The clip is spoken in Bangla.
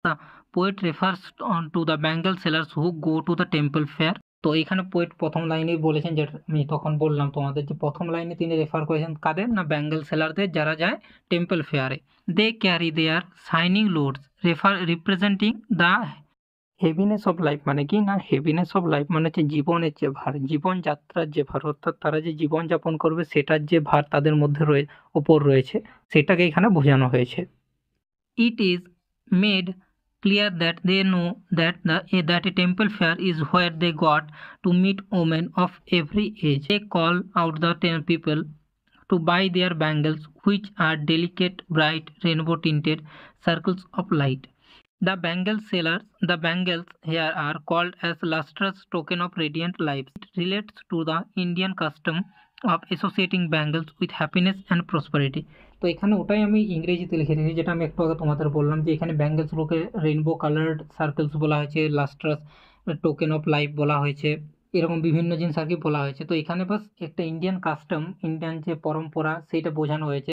The poet refers to the bangle sellers who go to the temple fair. তো এখানে পোয়েট প্রথম লাইনেই বলেছেন, যেটা আমি তখন বললাম তোমাদের, যে প্রথম লাইনে তিনি রেফার করেছেন কাদের না, ব্যাঙ্গল সেলারদের, যারা যায় টেম্পল ফেয়ারে। They carry their shining loads representing the heaviness of life. মানে কি না, হেভিনেস অফ লাইফ মানে হচ্ছে জীবনের যে ভার, জীবনযাত্রার যে ভার, অর্থাৎ তারা যে জীবনযাপন করবে সেটার যে ভার তাদের মধ্যে ওপর রয়েছে, সেটাকে এখানে বোঝানো হয়েছে। It is made clear that they know that a temple fair is where they got to meet women of every age. They call out the people to buy their bangles, which are delicate, bright, rainbow-tinted circles of light. The bangles here are called as lustrous token of radiant life. It relates to the Indian custom of associating bangles with happiness and prosperity. তো এখানে ওটাই আমি ইংরেজিতে লিখে রেখেছি, যেটা আমি একটু আগে তোমাদের বললাম, যে এখানে ব্যাঙ্গেলসগুলোকে রেইনবো কালার্ড সার্কেলস বলা হয়েছে, লাস্ট্রাস টোকেন অফ লাইফ বলা হয়েছে, এরকম বিভিন্ন জিনিস আর কি বলা হয়েছে। তো এখানে বাস একটা ইন্ডিয়ান কাস্টম, ইন্ডিয়ান যে পরম্পরা, সেইটা বোঝানো হয়েছে।